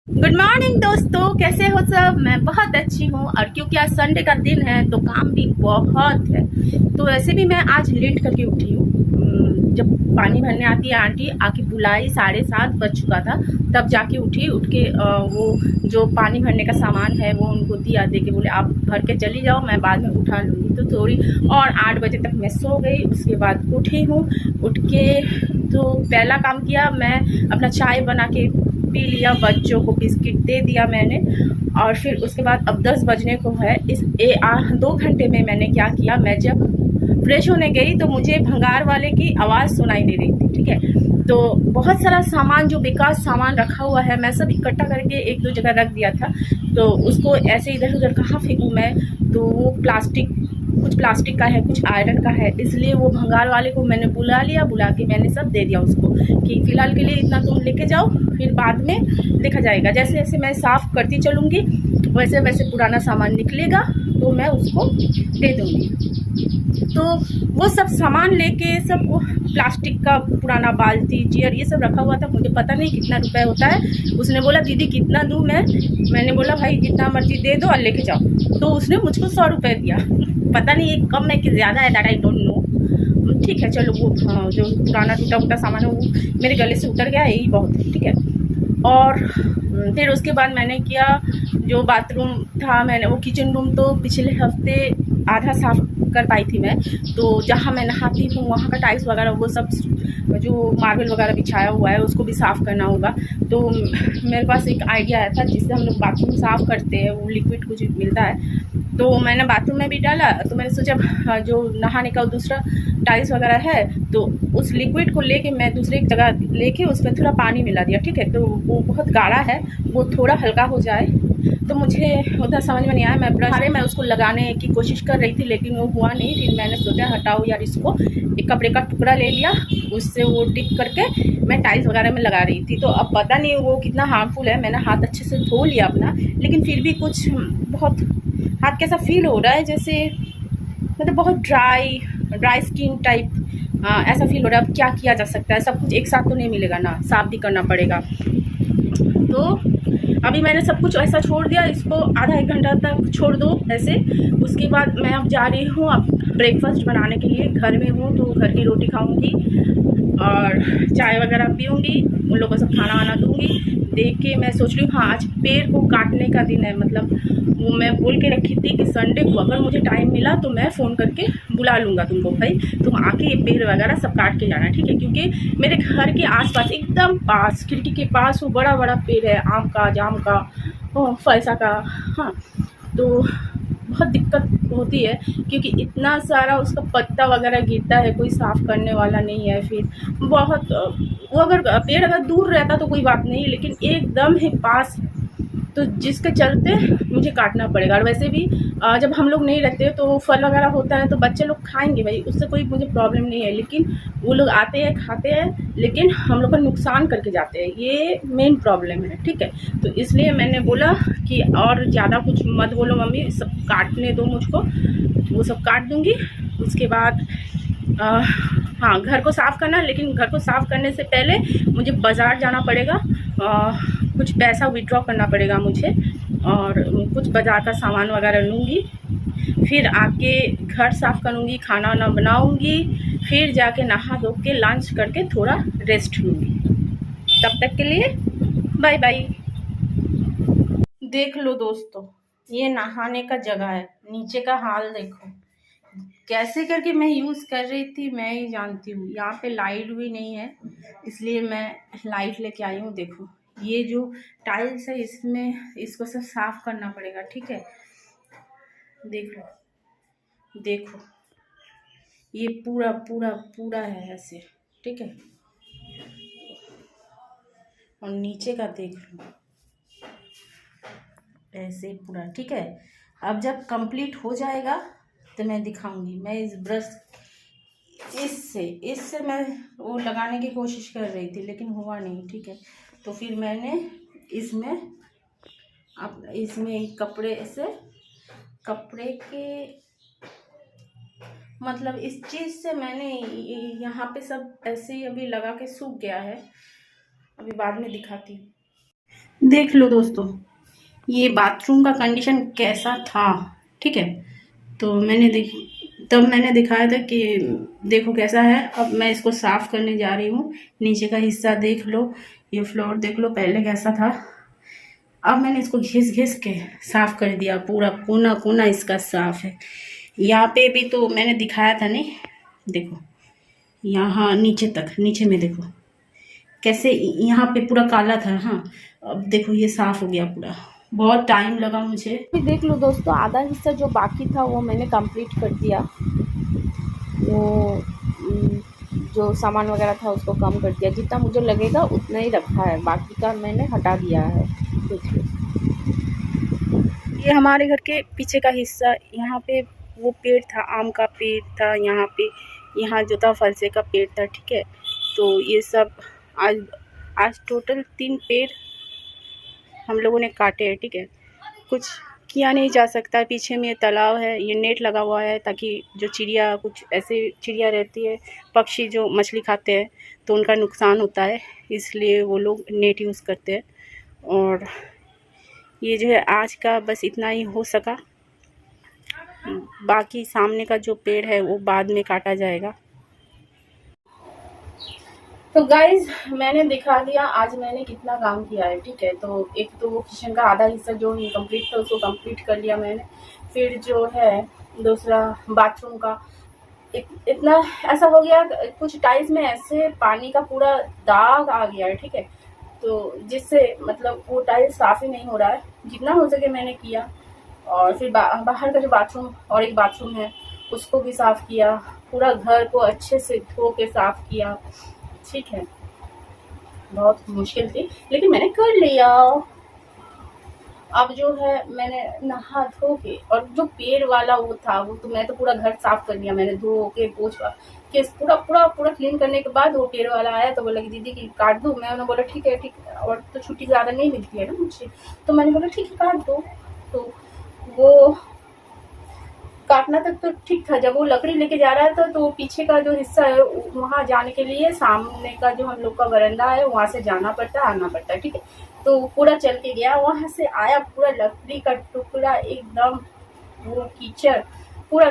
Good morning दोस्तों, कैसे हो सब। मैं बहुत अच्छी हूँ और क्योंकि आज संडे का दिन है तो काम भी बहुत है। तो वैसे भी मैं आज लेट करके उठी हूँ। जब पानी भरने आती है आंटी आके बुलाई, 7:30 बज चुका था, तब जाके उठी। उठ के वो जो पानी भरने का सामान है वो उनको दिया, दे के बोले आप भर के चली जाओ, मैं बाद में उठा लूँगी। तो थोड़ी और 8 बजे तक मैं सो गई। उसके बाद उठी हूँ। उठ के तो पहला काम किया, मैं अपना चाय बना के पी लिया, बच्चों को बिस्किट दे दिया मैंने। और फिर उसके बाद अब 10 बजने को है। 2 घंटे में मैंने क्या किया, मैं जब फ्रेश होने गई तो मुझे भंगार वाले की आवाज़ सुनाई दे रही थी। ठीक है, तो बहुत सारा सामान जो बेकार सामान रखा हुआ है, मैं सब इकट्ठा करके एक दो जगह रख दिया था। तो उसको ऐसे इधर उधर कहाँ फेंकूँ मैं। तो वो कुछ प्लास्टिक का है, कुछ आयरन का है, इसलिए वो भंगार वाले को मैंने बुला लिया। बुला के मैंने सब दे दिया उसको कि फ़िलहाल के लिए इतना तुम लेके जाओ, फिर बाद में देखा जाएगा। जैसे जैसे मैं साफ़ करती चलूँगी वैसे वैसे पुराना सामान निकलेगा तो मैं उसको दे दूँगी। तो वो सब सामान लेके, सब वो प्लास्टिक का पुराना बाल्टी, चेयर, ये सब रखा हुआ था। मुझे पता नहीं कितना रुपए होता है। उसने बोला दीदी कितना दूँ मैंने बोला भाई जितना मर्जी दे दो और लेके जाओ। तो उसने मुझको 100 रुपये दिया। पता नहीं ये कम है कि ज़्यादा है, दैट आई डोंट नो। ठीक है चलो, वो जो पुराना टूटा फूटा सामान है वो मेरे गले से उतर गया, यही बहुत है। ठीक है, और फिर उसके बाद मैंने किया, जो बाथरूम था, मैंने वो किचन रूम तो पिछले हफ्ते आधा साफ़ कर पाई थी मैं। तो जहाँ मैं नहाती हूँ वहाँ का टाइल्स वगैरह वो सब जो मार्बल वगैरह बिछाया हुआ है उसको भी साफ़ करना होगा। तो मेरे पास एक आइडिया आया था जिससे हम लोग बाथरूम साफ़ करते हैं, वो लिक्विड कुछ मिलता है। तो मैंने बाथरूम में भी डाला। तो मैंने सोचा जो नहाने का दूसरा टाइल्स वगैरह है तो उस लिक्विड को लेके मैं दूसरे एक जगह लेके उसमें थोड़ा पानी मिला दिया। ठीक है, तो वो बहुत गाढ़ा है, वो थोड़ा हल्का हो जाए। तो मुझे उधर समझ में नहीं आया, मैं ब्रश मैं उसको लगाने की कोशिश कर रही थी लेकिन वो हुआ नहीं। फिर मैंने सोचा हटाओ यार इसको, एक कपड़े का टुकड़ा ले लिया, उससे वो डिप करके मैं टाइल्स वगैरह में लगा रही थी। तो अब पता नहीं वो कितना हार्मफुल है। मैंने हाथ अच्छे से धो लिया अपना, लेकिन फिर भी कुछ बहुत हाथ कैसा फील हो रहा है, जैसे मतलब बहुत ड्राई स्किन टाइप, ऐसा फील हो रहा है। अब क्या किया जा सकता है, सब कुछ एक साथ तो नहीं मिलेगा ना, साफ भी करना पड़ेगा। तो अभी मैंने सब कुछ ऐसा छोड़ दिया, इसको आधा एक घंटा तक छोड़ दो ऐसे। उसके बाद मैं अब जा रही हूँ अब ब्रेकफास्ट बनाने के लिए। घर में हूँ तो घर की रोटी खाऊंगी और चाय वगैरह पीऊँगी, उन लोगों को सब खाना वाना दूँगी। देख के मैं सोच रही हूँ हाँ आज पेड़ को काटने का दिन है। मतलब वो मैं बोल के रखी थी कि संडे को अगर मुझे टाइम मिला तो मैं फ़ोन करके बुला लूँगा तुमको, भाई तुम आके ये पेड़ वगैरह सब काट के जाना। ठीक है, क्योंकि मेरे घर के आसपास एकदम पास खिड़की के पास वो बड़ा बड़ा पेड़ है, आम का, जाम का, फलसा का। हाँ, तो बहुत दिक्कत होती है क्योंकि इतना सारा उसका पत्ता वगैरह गिरता है, कोई साफ़ करने वाला नहीं है। फिर बहुत वो अगर पेड़ अगर दूर रहता तो कोई बात नहीं, लेकिन एकदम है पास, तो जिसके चलते मुझे काटना पड़ेगा। और वैसे भी जब हम लोग नहीं रहते तो फल वगैरह होता है तो बच्चे लोग खाएंगे भाई, उससे कोई मुझे प्रॉब्लम नहीं है। लेकिन वो लोग आते हैं खाते हैं लेकिन हम लोग का नुकसान करके जाते हैं, ये मेन प्रॉब्लम है। ठीक है, तो इसलिए मैंने बोला कि और ज़्यादा कुछ मत बोलो मम्मी, सब काटने दो मुझको, वो सब काट दूँगी। उसके बाद हाँ घर को साफ़ करना, लेकिन घर को साफ़ करने से पहले मुझे बाज़ार जाना पड़ेगा, कुछ पैसा विड्रॉ करना पड़ेगा मुझे, और कुछ बाज़ार का सामान वगैरह लूँगी। फिर आके घर साफ़ करूँगी, खाना वाना बनाऊँगी, फिर जाके नहा धो के लंच करके थोड़ा रेस्ट लूँगी। तब तक के लिए बाय बाय। देख लो दोस्तों, ये नहाने का जगह है, नीचे का हाल देखो कैसे करके मैं यूज़ कर रही थी, मैं ही जानती हूँ। यहाँ पे लाइट भी नहीं है इसलिए मैं लाइट लेके आई हूँ। देखो ये जो टाइल्स है इसमें इसको सब साफ़ करना पड़ेगा। ठीक है, देख लो, देखो ये पूरा पूरा पूरा है ऐसे। ठीक है, और नीचे का देख लो ऐसे पूरा। ठीक है, अब जब कंप्लीट हो जाएगा तो मैं दिखाऊंगी। मैं इस ब्रश इससे मैं वो लगाने की कोशिश कर रही थी लेकिन हुआ नहीं। ठीक है, तो फिर मैंने इसमें कपड़े के मतलब इस चीज़ से मैंने यहाँ पे सब ऐसे ही अभी लगा के सूख गया है, अभी बाद में दिखाती हूँ। देख लो दोस्तों, ये बाथरूम का कंडीशन कैसा था, ठीक है। तो तब मैंने दिखाया था कि देखो कैसा है। अब मैं इसको साफ़ करने जा रही हूँ। नीचे का हिस्सा देख लो, ये फ्लोर देख लो पहले कैसा था। अब मैंने इसको घिस घिस के साफ़ कर दिया, पूरा कोना कोना इसका साफ़ है। यहाँ पे भी तो मैंने दिखाया था नहीं, देखो यहाँ नीचे तक, नीचे में देखो कैसे यहाँ पे पूरा काला था। हाँ, अब देखो ये साफ़ हो गया पूरा। बहुत टाइम लगा मुझे। फिर देख लो दोस्तों, आधा हिस्सा जो बाकी था वो मैंने कंप्लीट कर दिया। वो जो सामान वगैरह था उसको कम कर दिया, जितना मुझे लगेगा उतना ही रखा है, बाकी का मैंने हटा दिया है। देखिए ये हमारे घर के पीछे का हिस्सा, यहाँ पे वो पेड़ था, आम का पेड़ था यहाँ पे, यहाँ जो था फलसे का पेड़ था, ठीक है। तो ये सब आज आज टोटल 3 पेड़ हम लोगों ने काटे हैं, ठीक है। कुछ किया नहीं जा सकता। पीछे में ये तालाब है, ये नेट लगा हुआ है ताकि जो चिड़िया, कुछ ऐसे चिड़िया रहती है, पक्षी जो मछली खाते हैं तो उनका नुकसान होता है, इसलिए वो लोग नेट यूज़ करते हैं। और ये जो है आज का बस इतना ही हो सका, बाकी सामने का जो पेड़ है वो बाद में काटा जाएगा। तो गाइज मैंने दिखा दिया आज मैंने कितना काम किया है, ठीक है। तो एक तो वो किचन का आधा हिस्सा जो इनकम्प्लीट था उसको कंप्लीट कर लिया मैंने। फिर जो है दूसरा बाथरूम का इतना ऐसा हो गया, कुछ टाइल्स में ऐसे पानी का पूरा दाग आ गया है, ठीक है। तो जिससे मतलब वो टाइल्स साफ ही नहीं हो रहा है, जितना हो सके मैंने किया। और फिर बाहर का जो बाथरूम और एक बाथरूम है उसको भी साफ़ किया, पूरा घर को अच्छे से धो के साफ़ किया, ठीक है। बहुत मुश्किल थी लेकिन मैंने कर लिया। अब जो है मैंने नहा धो के, और जो पेड़ वाला वो था वो तो मैं तो पूरा घर साफ कर लिया मैंने, धो के पोंछ के पूरा पूरा पूरा क्लीन करने के बाद वो पेड़ वाला आया तो बोला कि दीदी की काट दूँ। मैंने बोला ठीक है, ठीक है। और तो छुट्टी ज़्यादा नहीं मिलती है ना मुझे, तो मैंने बोला ठीक है काट दो। तो वो काटना तक तो ठीक था, जब वो लकड़ी लेके जा रहा था तो पीछे का जो हिस्सा है वहाँ जाने के लिए सामने का जो हम लोग का बरामदा है वहाँ से जाना पड़ता है, आना पड़ता है, ठीक है। तो पूरा चल के गया, वहाँ से आया पूरा लकड़ी का टुकड़ा, एकदम वो कीचड़ पूरा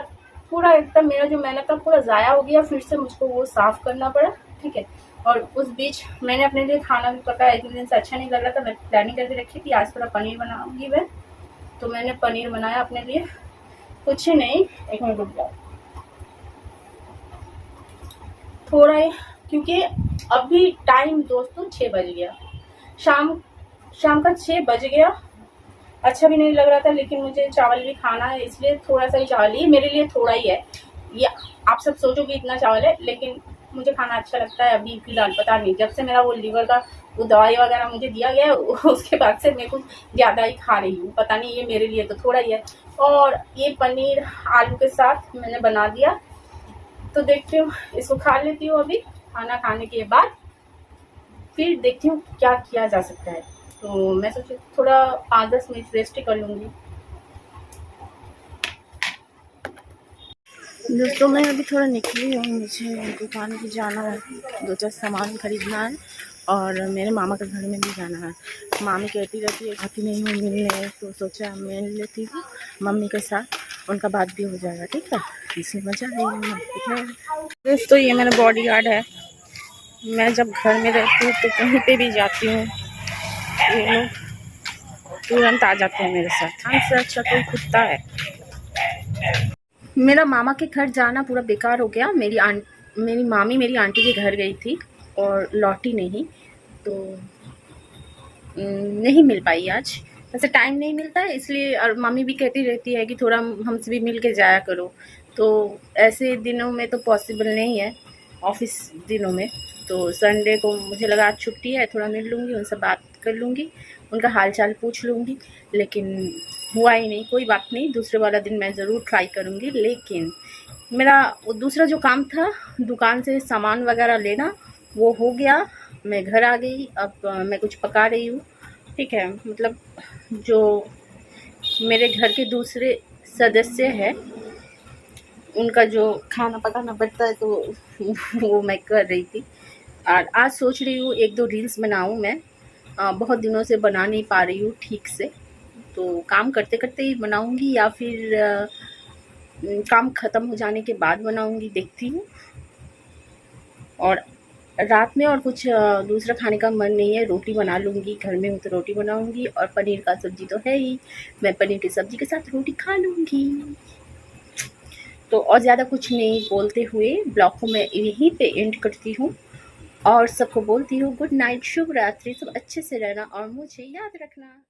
पूरा एकदम मेरा जो मेहनत था पूरा ज़ाया हो गया। फिर से मुझको वो साफ़ करना पड़ा, ठीक है। और उस बीच मैंने अपने लिए खाना भी पकाया, इतने दिन से अच्छा नहीं लग रहा था। मैं प्लानिंग करके रखी थी आज थोड़ा पनीर बनाऊंगी मैं, तो मैंने पनीर बनाया अपने लिए। कुछ नहीं, एक मिनट रुक जाओ थोड़ा ही, क्योंकि अभी टाइम दोस्तों 6 बज गया, शाम का 6 बज गया। अच्छा भी नहीं लग रहा था लेकिन मुझे चावल भी खाना है, इसलिए थोड़ा सा ही चावल, ये मेरे लिए थोड़ा ही है। ये आप सब सोचोगे इतना चावल है, लेकिन मुझे खाना अच्छा लगता है अभी फिलहाल। पता नहीं जब से मेरा वो लीवर का वो दवाई वगैरह मुझे दिया गया उसके बाद से मैं कुछ ज़्यादा ही खा रही हूँ, पता नहीं, ये मेरे लिए तो थोड़ा ही है। और ये पनीर आलू के साथ मैंने बना दिया, तो देखती हूँ इसको खा लेती हूँ अभी। खाना खाने के बाद फिर देखती हूँ क्या किया जा सकता है। तो मैं सोची थोड़ा 5-10 मिनट रेस्ट ही कर लूँगी। दोस्तों मैं अभी थोड़ा निकली हूँ, मुझे दुकान भी जाना है, 2-4 सामान खरीदना है और मेरे मामा के घर में भी जाना है। मामी कहती रहती है खाती नहीं हूँ मिलने, तो सोचा मिल लेती हूँ मम्मी के साथ, उनका बात भी हो जाएगा, ठीक है। इसलिए मजा है। दोस्तों ये मेरा बॉडी गार्ड है, मैं जब घर में रहती हूँ तो कहीं पे भी जाती हूँ ये लोग तुरंत आ जाते हैं मेरे साथ। हमसे अच्छा कोई कुत्ता है। मेरा मामा के घर जाना पूरा बेकार हो गया। मेरी मामी मेरी आंटी के घर गई थी और लौटी नहीं, तो नहीं मिल पाई आज। वैसे टाइम नहीं मिलता है इसलिए, और मम्मी भी कहती रहती है कि थोड़ा हमसे भी मिल के जाया करो, तो ऐसे दिनों में तो पॉसिबल नहीं है, ऑफिस दिनों में। तो संडे को मुझे लगा आज छुट्टी है, थोड़ा मिल लूँगी, उनसे बात कर लूँगी, उनका हाल चाल पूछ लूँगी, लेकिन हुआ ही नहीं। कोई बात नहीं, दूसरे वाला दिन मैं ज़रूर ट्राई करूँगी। लेकिन मेरा वो दूसरा जो काम था दुकान से सामान वगैरह लेना, वो हो गया, मैं घर आ गई। अब मैं कुछ पका रही हूँ, ठीक है। मतलब जो मेरे घर के दूसरे सदस्य हैं उनका जो खाना पकाना पड़ता है तो वो मैं कर रही थी। और आज सोच रही हूँ 1-2 रील्स बनाऊँ मैं, बहुत दिनों से बना नहीं पा रही हूँ ठीक से, तो काम करते करते ही बनाऊँगी या फिर काम ख़त्म हो जाने के बाद बनाऊँगी, देखती हूँ। और रात में और कुछ दूसरा खाने का मन नहीं है, रोटी बना लूँगी, घर में हूँ तो रोटी बनाऊँगी और पनीर का सब्ज़ी तो है ही, मैं पनीर की सब्ज़ी के साथ रोटी खा लूँगी। तो और ज़्यादा कुछ नहीं बोलते हुए ब्लॉग को मैं यहीं पे एंड करती हूँ और सबको बोलती हूँ गुड नाइट, शुभ रात्रि, सब अच्छे से रहना और मुझे याद रखना।